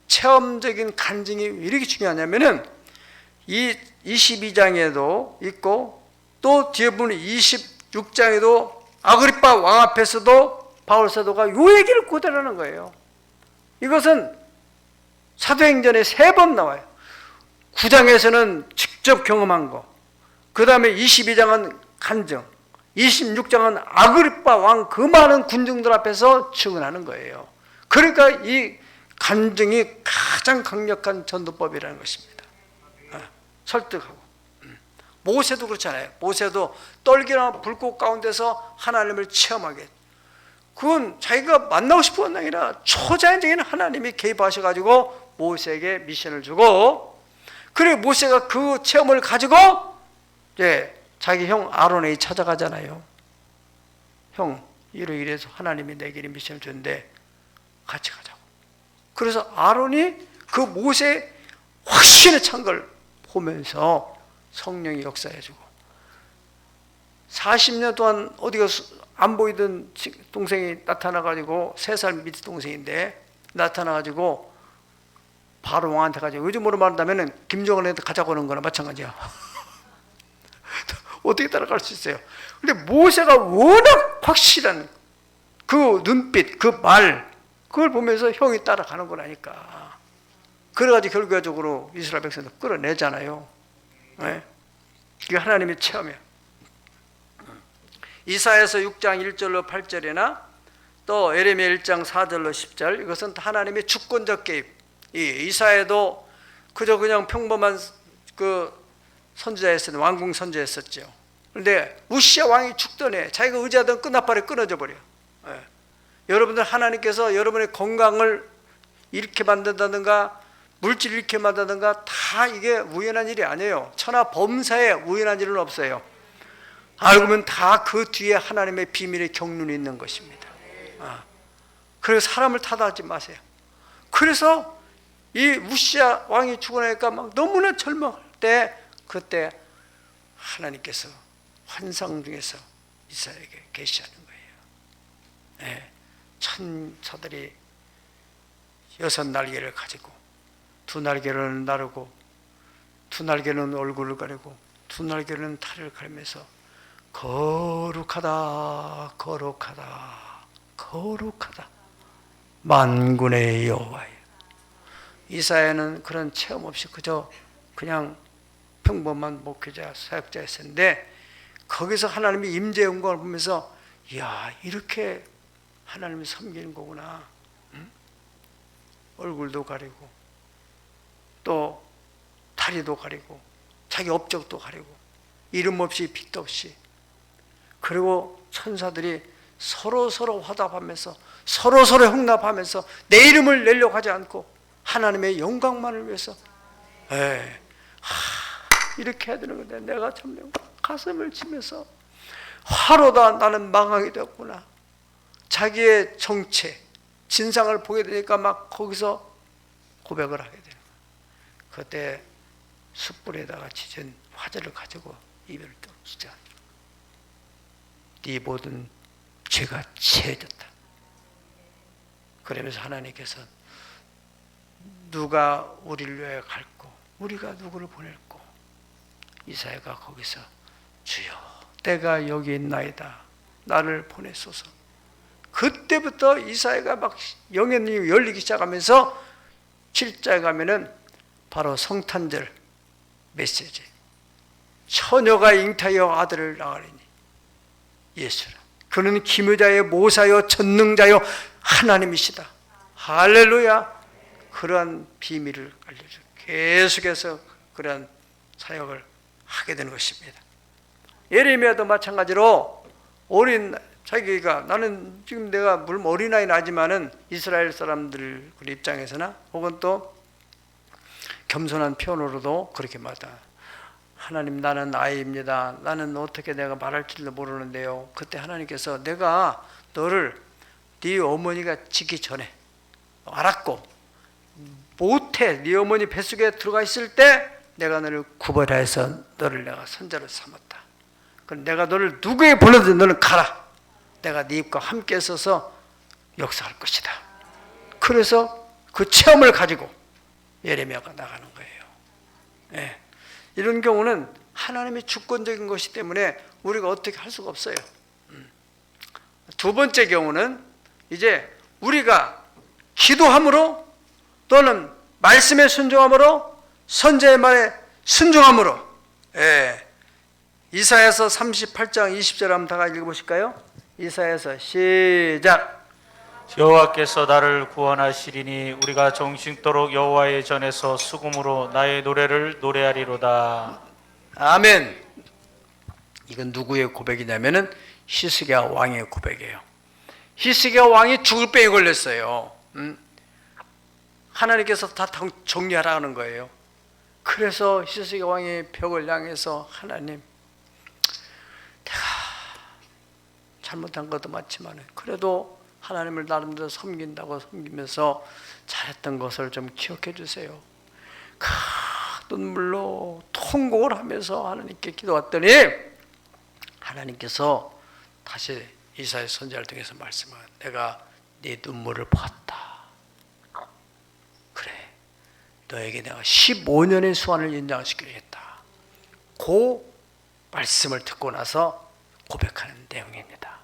[SPEAKER 1] 체험적인 간증이 왜 이렇게 중요하냐면은 이 22장에도 있고 또 뒤에 보면 26장에도 아그리파 왕 앞에서도 바울 사도가 요 얘기를 그대로 하는 거예요. 이것은 사도행전에 3번 나와요. 9장에서는 직접 경험한 거, 그 다음에 22장은 간증, 26장은 아그리파 왕 그 많은 군중들 앞에서 증언하는 거예요. 그러니까 이 간증이 가장 강력한 전도법이라는 것입니다. 설득하고. 모세도 그렇잖아요. 모세도 떨기나 불꽃 가운데서 하나님을 체험하게. 그건 자기가 만나고 싶은 게 아니라 초자연적인 하나님이 개입하셔가지고 모세에게 미션을 주고, 그래 모세가 그 체험을 가지고 이제 자기 형 아론에게 찾아가잖아요. 형 이래서 하나님이 내게 미션을 줬는데 같이 가자고. 그래서 아론이 그 모세의 확신에 찬 걸 보면서 성령이 역사해주고 40년 동안 어디가 안 보이던 동생이 나타나가지고 3살 밑에 동생인데 나타나가지고 바로 왕한테 가지고 요즘으로 말한다면 김정은한테 가자고 하는 거나 마찬가지야. 어떻게 따라갈 수 있어요? 근데 모세가 워낙 확실한 그 눈빛, 그 말, 그걸 보면서 형이 따라가는 거라니까. 그래가지고 결과적으로 이스라엘 백성들 끌어내잖아요. 네? 이게 하나님의 체험이야. 이사야서 6장 1절로 8절이나 또 예레미야 1장 4절로 10절, 이것은 하나님의 주권적 개입. 이사야도 그저 그냥 평범한 그 선지자였었는데 왕궁 선지자였었죠. 그런데 우시야 왕이 죽던 해 자기가 의지하던 끈앞발에 끊어져 버려. 여러분들 하나님께서 여러분의 건강을 잃게 만든다든가 물질 잃게 만든다든가 다 이게 우연한 일이 아니에요. 천하 범사에 우연한 일은 없어요. 알고 보면 다 그 뒤에 하나님의 비밀의 경륜이 있는 것입니다. 그래서 사람을 탓하지 마세요. 그래서 이 우시야 왕이 죽어나니까 막 너무나 절망할 때 그때 하나님께서 환상 중에서 이사야에게 계시하는 거예요. 네. 천사들이 6날개를 가지고 2날개는 나르고 2날개는 얼굴을 가리고 2날개는 탈을 가리면서 거룩하다 거룩하다 거룩하다 만군의 여호와여. 이사야는 그런 체험 없이 그냥 평범한 목회자 사역자였었는데 거기서 하나님의 임재 영광을 보면서 이야 이렇게 하나님이 섬기는 거구나. 얼굴도 가리고 또 다리도 가리고 자기 업적도 가리고 이름 없이 빚도 없이. 그리고 천사들이 서로 화답하면서 서로 흥납하면서 내 이름을 내려고 하지 않고 하나님의 영광만을 위해서 이렇게 해야 되는 건데, 내가 참 가슴을 치면서 화로다 나는 망하게 되었구나. 자기의 정체 진상을 보게 되니까 막 거기서 고백을 하게 되는 거예요. 그때 숯불에다가 지진 화제를 가지고 이별을 떨었죠. 네 모든 죄가 채해졌다. 그러면서 하나님께서 누가 우리를 위하여 갈고 우리가 누구를 보낼고, 이사야가 거기서 주여 때가 여기 있나이다 나를 보내소서. 그때부터 이사야가 막 영의 눈이 열리기 시작하면서 7장에 가면은 바로 성탄절 메시지, 처녀가 잉타하여 아들을 낳으리니 예수라 그는 기묘자여 모사여 전능자여 하나님이시다. 할렐루야. 그러한 비밀을 알려줘 계속해서 그러한 사역을 하게 되는 것입니다. 예레미야도 마찬가지로 자기가, 나는 지금 내가 물론 어린아이 나지만은 이스라엘 사람들 그 입장에서나 혹은 또 겸손한 표현으로도 그렇게 말하다. 하나님 나는 아이입니다. 나는 어떻게 내가 말할 줄도 모르는데요. 그때 하나님께서 내가 너를 네 어머니가 짓기 전에 알았고 못해 네 어머니 뱃속에 들어가 있을 때 내가 너를 구별해서 너를 내가 선자로 삼았다. 그럼 내가 너를 누구에게 보내든 너는 가라. 내가 네 입과 함께 서서 역사할 것이다. 그래서 그 체험을 가지고 예레미야가 나가는 거예요. 예. 이런 경우는 하나님의 주권적인 것이기 때문에 우리가 어떻게 할 수가 없어요. 두 번째 경우는 이제 우리가 기도함으로 또는 말씀에 순종함으로 선지자의 말에 순종함으로, 이사야서 38장 20절 한번 다 같이 읽어보실까요? 이사야서 시작.
[SPEAKER 2] 여호와께서 나를 구원하시리니 우리가 정신토록 여호와의 전에서 수금으로 나의 노래를 노래하리로다.
[SPEAKER 1] 아멘. 이건 누구의 고백이냐면은 히스기야 왕의 고백이에요. 히스기야 왕이 죽을 병에 걸렸어요. 하나님께서 다 정리하라는 거예요. 그래서 히스기야 왕이 벽을 향해서 하나님, 내가 잘못한 것도 맞지만 그래도 하나님을 나름대로 섬기면서 잘했던 것을 좀 기억해 주세요. 큰 눈물로 통곡을 하면서 하나님께 기도했더니 하나님께서 다시 이사야 선지자를 통해서 말씀을, 내가 네 눈물을 보았다. 그래, 너에게 내가 15년의 수완을 연장시키겠다. 그 말씀을 듣고 나서 고백하는 내용입니다.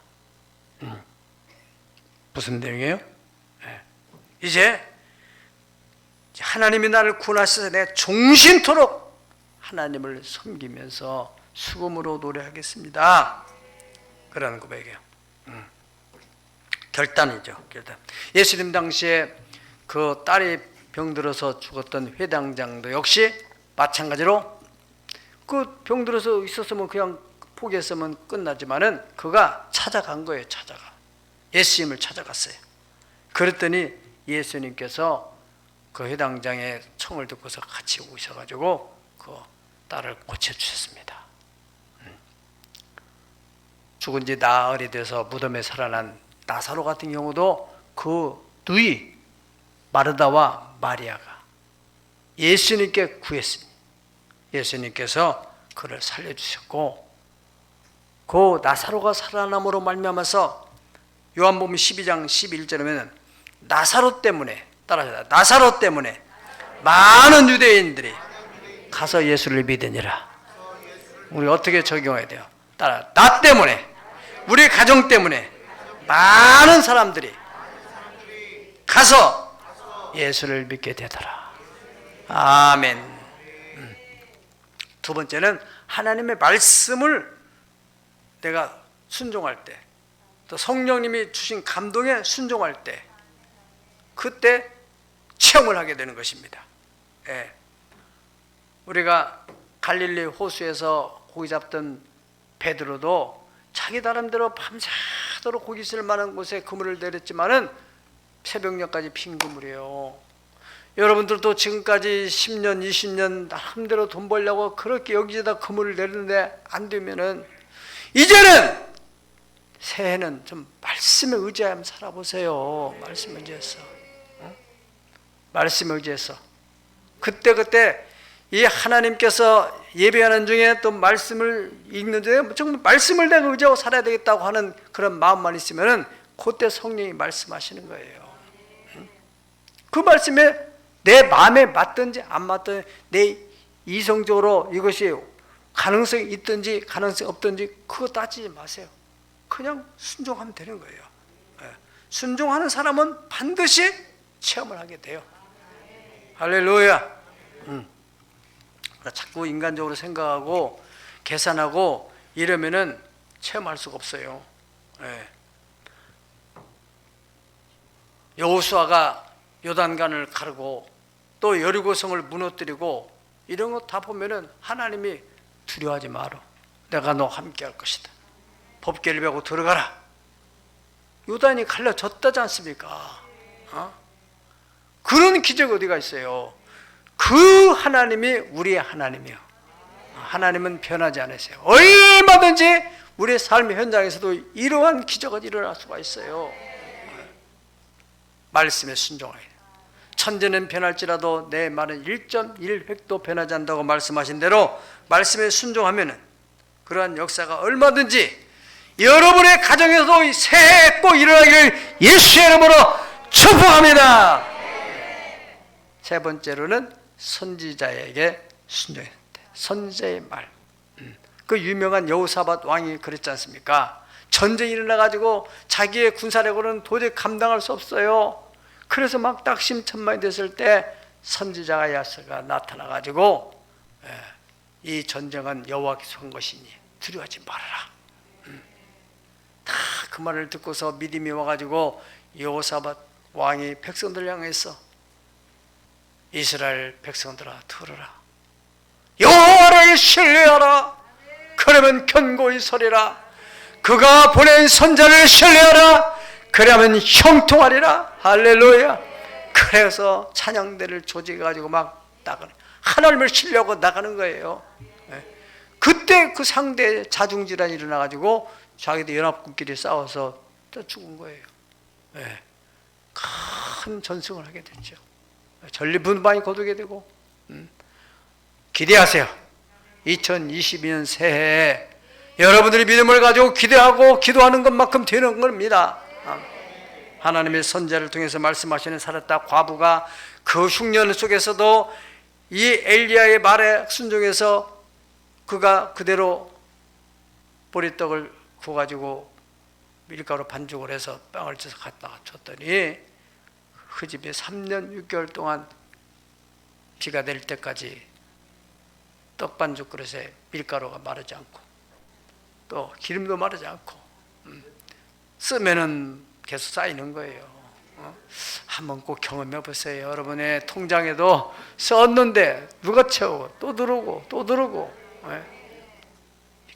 [SPEAKER 1] 무슨 내용이에요? 이제 하나님이 나를 구원하셔서 내가 종신토록 하나님을 섬기면서 수금으로 노래하겠습니다. 그러는 고백이에요. 결단이죠. 결단. 예수님 당시에 그 딸이 병들어서 죽었던 회당장도 역시 마찬가지로 그 병들어서 있었으면 그냥 포기했으면 끝나지만은 그가 찾아간 거예요. 예수님을 찾아갔어요. 그랬더니 예수님께서 그 회당장의 청을 듣고서 같이 오셔가지고 그 딸을 고쳐주셨습니다. 죽은 지 나흘이 돼서 무덤에 살아난 나사로 같은 경우도 그 누이 마르다와 마리아가 예수님께 구했으니 예수님께서 그를 살려주셨고, 그 나사로가 살아남으로 말미암아서 요한복음 12장 11절에는 나사로 때문에, 따라하자, 나사로 때문에 많은 유대인들이 가서 예수를 믿으니라. 우리 어떻게 적용해야 돼요? 따라, 나 때문에, 우리 가정 때문에 많은 사람들이 가서 예수를 믿게 되더라. 아멘. 두 번째는 하나님의 말씀을 내가 순종할 때, 또 성령님이 주신 감동에 순종할 때, 그때 체험을 하게 되는 것입니다. 우리가 갈릴리 호수에서 고기 잡던 베드로도 자기 나름대로 밤새도록 고기 쓸 만한 곳에 그물을 내렸지만은 새벽녘까지 핀 그물이에요. 여러분들도 지금까지 10년, 20년 나름대로 돈 벌려고 그렇게 여기에다 그물을 내리는데 안 되면은 이제는 새해는 좀 말씀에 의지하며 살아보세요. 말씀에 의지해서. 말씀에 의지해서. 그때 이 하나님께서 예배하는 중에 또 말씀을 읽는 중에 정말 말씀을 내가 의지하고 살아야 되겠다고 하는 그런 마음만 있으면은 그때 성령이 말씀하시는 거예요. 그 말씀에 내 마음에 맞든지 안 맞든지 내 이성적으로 이것이 가능성이 있든지 가능성이 없든지 그거 따지지 마세요. 그냥 순종하면 되는 거예요. 순종하는 사람은 반드시 체험을 하게 돼요. 할렐루야. 자꾸 인간적으로 생각하고 계산하고 이러면은 체험할 수가 없어요. 여호수아가 요단강을 가르고 또 여리고성을 무너뜨리고 이런 거 다 보면은 하나님이 두려워하지 마라. 내가 너 함께 할 것이다. 법궤를 베고 들어가라. 요단이 갈라졌다지 않습니까? 그런 기적이 어디가 있어요? 그 하나님이 우리의 하나님이요. 하나님은 변하지 않으세요. 얼마든지 우리의 삶의 현장에서도 이러한 기적은 일어날 수가 있어요. 말씀에 순종하여 천재는 변할지라도 내 말은 1.1획도 변하지 않는다고 말씀하신 대로 말씀에 순종하면 그러한 역사가 얼마든지 여러분의 가정에서도 새해 꼭 일어나기를 예수의 이름으로 축복합니다. 세 번째로는 선지자에게 순종해야 돼. 선지자의 말. 그 유명한 여호사밧 왕이 그랬지 않습니까? 전쟁이 일어나가지고 자기의 군사력으로는 도저히 감당할 수 없어요. 그래서 막 낙심천만이 됐을 때 선지자가 야스가 나타나가지고 이 전쟁은 여호와께서 한 것이니 두려워하지 말아라. 다 그 말을 듣고서 믿음이 와가지고 여호사밧 왕이 백성들 향해서 이스라엘 백성들아 들으라. 여호와를 신뢰하라. 그러면 견고히 서리라. 그가 보낸 선자를 신뢰하라. 그러면 형통하리라. 할렐루야. 그래서 찬양대를 조직해가지고 막 나가는, 하나님을 신뢰하고 나가는 거예요. 그때 그 상대 자중질환이 일어나가지고 자기들 연합군끼리 싸워서 죽은 거예요. 큰 전승을 하게 됐죠. 전리분반이 거두게 되고. 기대하세요. 2022년 새해에 여러분들이 믿음을 가지고 기대하고 기도하는 것만큼 되는 겁니다. 하나님의 선자를 통해서 말씀하시는 살았다 과부가 그 흉년 속에서도 이 엘리야의 말에 순종해서 그가 그대로 보리떡을 구워가지고 밀가루 반죽을 해서 빵을 쪄서 갖다가 줬더니 그 집에 3년 6개월 동안 비가 내릴 때까지 떡 반죽 그릇에 밀가루가 마르지 않고 또 기름도 마르지 않고 쓰면은 계속 쌓이는 거예요. 한번 꼭 경험해 보세요. 여러분의 통장에도 썼는데 누가 채우고 또 들어오고 또 들어오고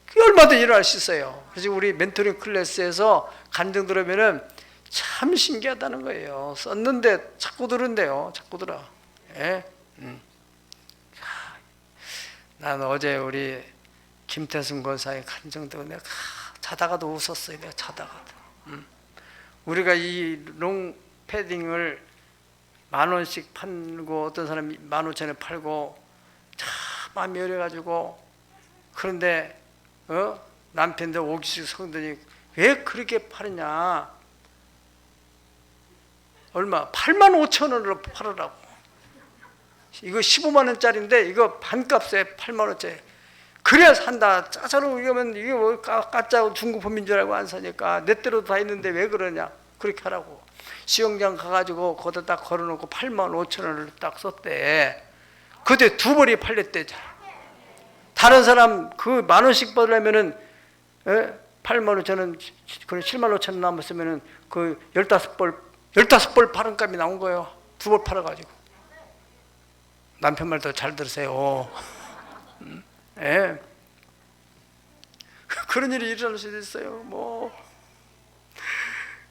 [SPEAKER 1] 그게 얼마든지 일어날 수 있어요. 그래서 우리 멘토링 클래스에서 간증 들으면은 참 신기하다는 거예요. 썼는데 자꾸 들은데요. 자꾸 들어. 난 어제 우리 김태순 권사의 간증 들으면 내가 자다가도 웃었어요. 내가 자다가도. 우리가 이 롱 패딩을 10,000원씩 팔고 어떤 사람이 15,000원에 팔고 참 마음이 열해가지고 그런데 남편들 오기식 성들이 왜 그렇게 파느냐? 얼마? 85,000원으로 팔으라고. 이거 15만 원짜리인데 이거 반값에 8만 원짜리. 그래야 산다. 짜자로 이러면 이게 뭐 가짜 중국품인 줄 알고 안 사니까 내 대로 다 있는데 왜 그러냐? 그렇게 하라고. 수영장 가가지고 거기다 딱 걸어놓고 85,000원을 딱 썼대. 그때 2벌이 팔렸대잖아. 다른 사람 그 10,000원씩 벌려면은 85,000원, 그래 75,000원 남았으면은 그 15벌 파는 값이 나온 거예요. 2벌 팔아가지고. 남편 말 더 잘 들으세요. 그런 일이 일어날 수도 있어요.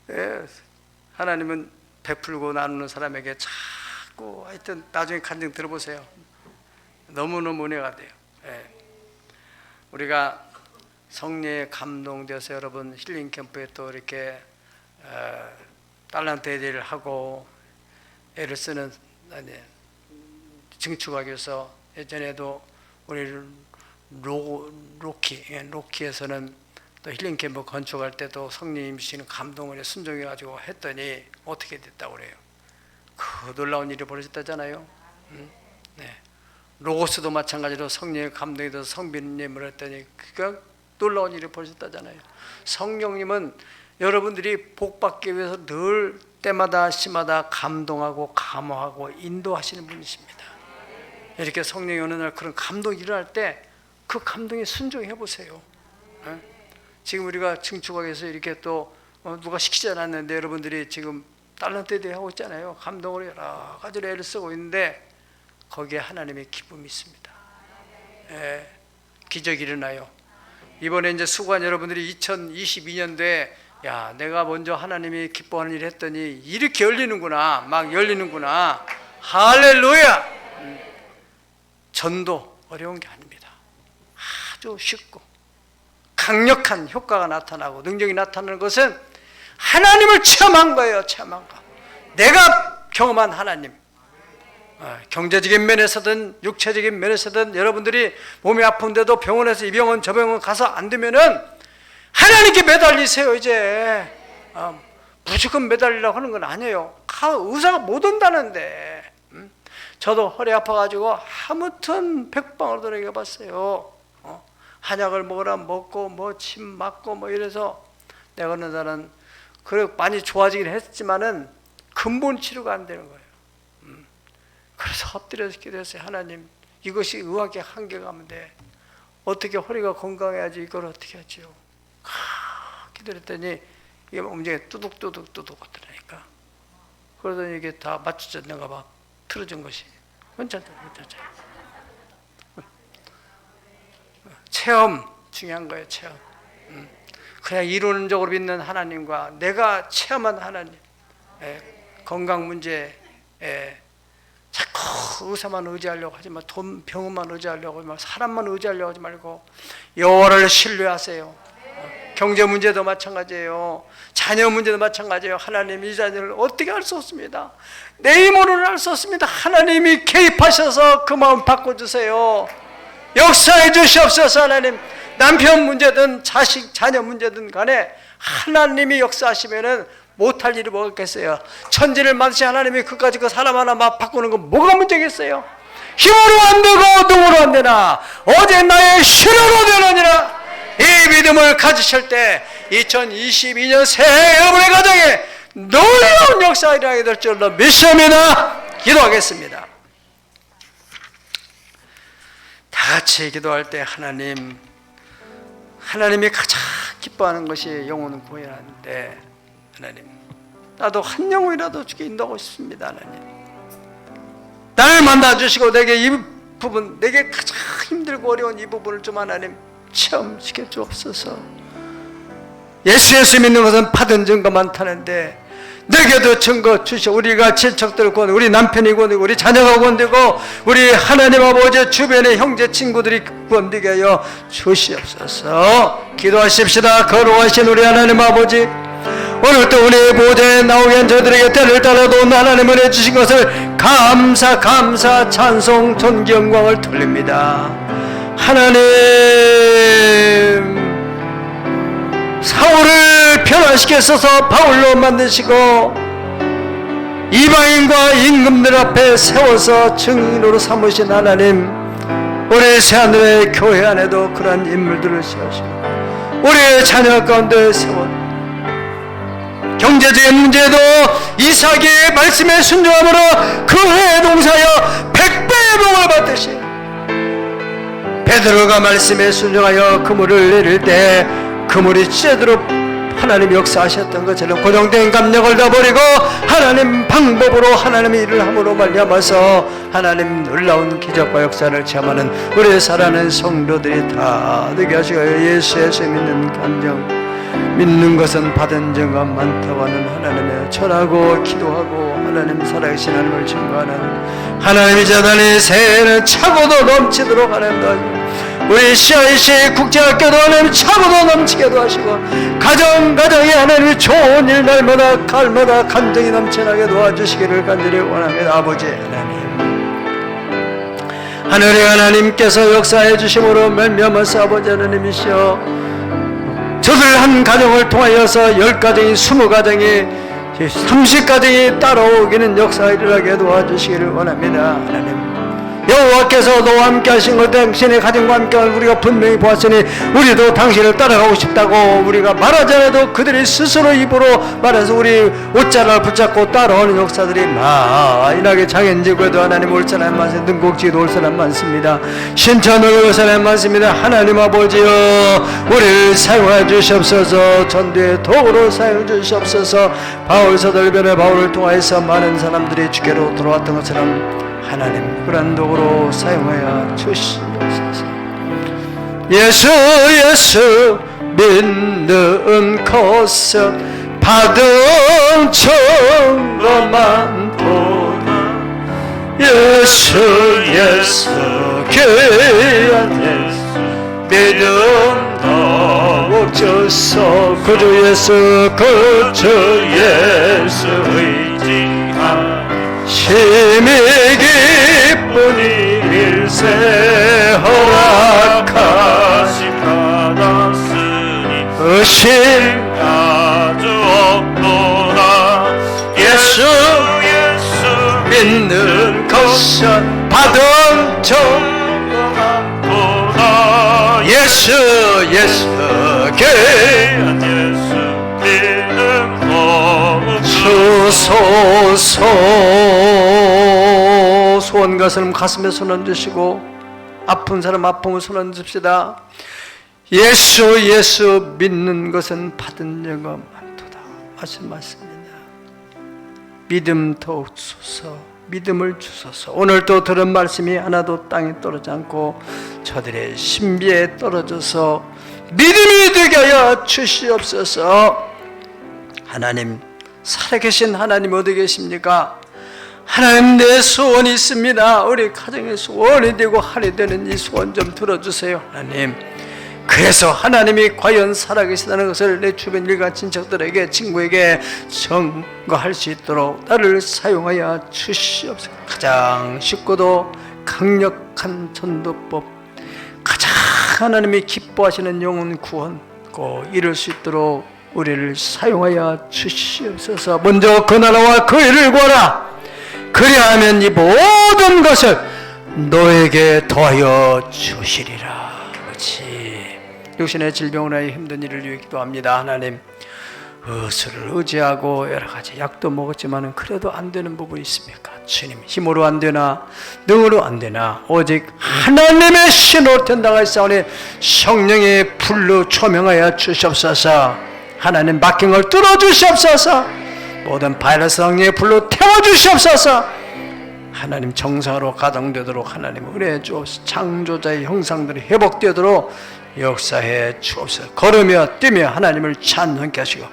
[SPEAKER 1] 예, 하나님은 베풀고 나누는 사람에게 자꾸 하여튼 나중에 간증 들어보세요. 너무너무 은혜가 돼요. 예. 우리가 성령에 감동되어서 여러분 힐링 캠프에 또 이렇게 달란트 대회를 하고 애를 쓰는 증축하기 위해서 예전에도 우리 로키에서는 또 힐링 캠프 건축할 때도 성령님 주시는 감동을 순종해 가지고 했더니 어떻게 됐다고 그래요? 그 놀라운 일이 벌어졌다잖아요. 네. 로고스도 마찬가지로 성령의 감동이 돼서 성비님을 했더니 그가 놀라운 일이 벌어졌다잖아요. 성령님은 여러분들이 복받기 위해서 늘 때마다 시마다 감동하고 감화하고 인도하시는 분이십니다. 이렇게 성령이 어느 날 그런 감동이 일어날 때 그 감동에 순종해 보세요. 지금 우리가 증축하기 위해서 이렇게 또 누가 시키지 않았는데 여러분들이 지금 달란트 대회 하고 있잖아요. 감동으로 여러 가지로 애를 쓰고 있는데 거기에 하나님의 기쁨이 있습니다. 예, 기적이 일어나요. 이번에 이제 수고한 여러분들이 2022년도에 야, 내가 먼저 하나님이 기뻐하는 일을 했더니 이렇게 열리는구나, 막 열리는구나. 할렐루야! 전도 어려운 게 아닙니다. 아주 쉽고 강력한 효과가 나타나고 능력이 나타나는 것은 하나님을 체험한 거예요. 체험한 거. 내가 경험한 하나님. 경제적인 면에서든 육체적인 면에서든 여러분들이 몸이 아픈데도 병원에서 이 병원 저 병원 가서 안 되면은 하나님께 매달리세요. 이제 무조건 매달리려고 하는 건 아니에요. 의사가 못 온다는데. 저도 허리 아파가지고 아무튼 백방으로 돌아가봤어요. 한약을 먹으라 먹고 뭐 침 맞고 뭐 이래서 내가 어느 날은 그래 많이 좋아지긴 했지만은 근본 치료가 안 되는 거예요. 그래서 엎드려서 기도했어요. 하나님, 이것이 의학의 한계가 하는데 어떻게 허리가 건강해야지 이걸 어떻게 하지요? 기도했더니 이게 움직여 뚜둑뚜둑 하더라니까. 그러더니 이게 다 맞춰졌는가 봐. 틀어진 것이 괜찮다. 체험 중요한 거예요. 체험. 그냥 이론적으로 믿는 하나님과 내가 체험한 하나님. 건강 문제 자꾸 의사만 의지하려고 하지 마. 돈 병원만 의지하려고 하지 마. 사람만 의지하려고 하지 말고 여호와를 신뢰하세요. 경제 문제도 마찬가지예요. 자녀 문제도 마찬가지예요. 하나님 이 자녀를 어떻게 할 수 없습니다. 내 힘으로는 할 수 없습니다. 하나님이 개입하셔서 그 마음 바꿔주세요. 역사해 주시옵소서. 하나님, 남편 문제든 자식 자녀 문제든 간에 하나님이 역사하시면은 못할 일이 뭐가 있겠어요. 천지를 만드신 하나님이 그까지 그 사람 하나 막 바꾸는 건 뭐가 문제겠어요. 힘으로 안 되고 능으로 안 되나 어제 나의 신으로 되느니라. 이 믿음을 가지실 때 2022년 새해 여러분의 가정에 놀라운 역사가 일어나게 될 줄로 믿습니다. 기도하겠습니다. 다 같이 기도할 때 하나님이 가장 기뻐하는 것이 영혼은 구원하는데 하나님, 나도 한 영혼이라도 주께 인도하고 싶습니다. 하나님, 나를 만나주시고 내게 이 부분, 내게 가장 힘들고 어려운 이 부분을 좀 하나님 체험시켜 주옵소서. 예수 믿는 것은 받은 증거 많다는데 내게도 증거 주시오. 우리가 친척들 구원되고 우리 남편이 구원되고 우리 자녀가 구원되고 우리 하나님 아버지 주변의 형제 친구들이 구원되게 하여 주시옵소서. 기도하십시다. 거룩하신 우리 하나님 아버지, 오늘도 우리 보좌에 나오게 한 저들에게 때를 따라도 하나님을 해주신 것을 감사 찬송 존귀 영광을 돌립니다. 하나님, 사울을 변화시켜서 바울로 만드시고 이방인과 임금들 앞에 세워서 증인으로 삼으신 하나님, 우리 새하늘의 교회 안에도 그러한 인물들을 세우시고 우리의 자녀 가운데 세워 경제적인 문제도 이삭의 말씀에 순종함으로 그 해에 동사하여 100배의 복을 받듯이 베드로가 말씀에 순종하여 그물을 내릴 때 그물이 제대로 하나님 역사하셨던 것처럼 고정된 감력을 다 버리고 하나님 방법으로 하나님의 일을 함으로 말미암아서 하나님 놀라운 기적과 역사를 체험하는 우리 살아가는 성도들이 다 되게 하시고 예수에서 믿는 감정 믿는 것은 받은 증거 많다고 하는 하나님의 절하고 기도하고 하나님 살아계신 하나님을 증거하는 하나님의 재단이 새해는 차고도 넘치도록 하나님 도와주시고 우리 CIC 국제학교도 하나님 차고도 넘치게도 하시고 가정에 하나님의 좋은 일 날마다 갈마다 감정이 넘쳐나게 도와주시기를 간절히 원합니다. 아버지 하나님 하늘의 하나님께서 역사해 주심으로 말미암아서 아버지 하나님이시여 저들 한 가정을 통하여서 10가정이 20가정이 30가정이 따라오기는 역사가 일어나게 도와주시기를 원합니다. 하나님 여호와께서 너와 함께 하신 것 당신의 가정과 함께 우리가 분명히 보았으니 우리도 당신을 따라가고 싶다고 우리가 말하지 않아도 그들이 스스로 입으로 말해서 우리 옷자락을 붙잡고 따라오는 역사들이 많이 장현지구에도 하나님 올 사람 많습니다. 능곡지에도 올 사람 많습니다. 신천으로 올 사람 많습니다. 하나님 아버지여 우리를 사용하여 주시옵소서. 전도의 도구로 사용해 주시옵소서. 바울 사도변의 바울을 통하여서 많은 사람들이 주께로 돌아왔던 것처럼 하나님 그런 도구로 사용하여 주시옵소서. 예수 믿는 것은 받은 증거만 보나 예수 귀한 예수 믿음 더욱 주소 그주 예수 의지한 힘이 기쁜 일세 허락하심 받았으니 의심 아주 없도다. 예수 믿는 것은 받은 증거만 보다. 예수 귀한 예수 믿음 더욱 주소서. 소원가 사람 가슴에 손 얹으시고 아픈 사람 아픔을 손 얹읍시다. 예수 믿는 것은 받은 증거 많도다 말씀하십니다. 믿음 더욱 주소서. 믿음을 주소서. 오늘 또 들은 말씀이 하나도 땅에 떨어지지 않고 저들의 신비에 떨어져서 믿음이 되게 하여 주시옵소서. 하나님 살아계신 하나님 어디 계십니까? 하나님 내 소원이 있습니다. 우리 가정의 소원이 되고 하리 되는 이 소원 좀 들어주세요. 하나님 그래서 하나님이 과연 살아계시다는 것을 내 주변 일가 친척들에게 친구에게 증거할 수 있도록 나를 사용하여 주시옵소서. 가장 쉽고도 강력한 전도법 가장 하나님이 기뻐하시는 영혼 구원 꼭 이룰 수 있도록 우리를 사용하여 주시옵소서. 먼저 그 나라와 그 일을 구하라. 그리하면 이 모든 것을 너에게 더하여 주시리라. 그렇지. 육신의 질병으로 힘든 일을 위해 기도합니다. 하나님 의술을 의지하고 여러 가지 약도 먹었지만 그래도 안 되는 부분이 있습니까? 주님 힘으로 안 되나 능으로 안 되나 오직 하나님의 신으로 된다고 했사오니 성령의 불로 초명하여 주시옵소서. 하나님 막힌 걸 뚫어주시옵소서. 모든 바이러스 성령의 불로 태워주시옵소서. 하나님 정상으로 가동되도록 하나님 은혜 주옵소서. 창조자의 형상들이 회복되도록 역사해 주옵소서. 걸으며 뛰며 하나님을 찬양케 하시고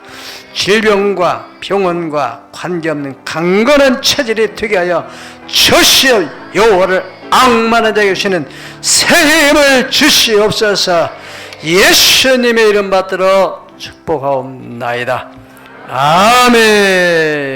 [SPEAKER 1] 질병과 병원과 관계없는 강건한 체질이 되게 하여 주시옵. 여호와를 악만한 자에게 주시는 새 힘을 주시옵소서. 예수님의 이름 받들어 축복하옵나이다. 아멘.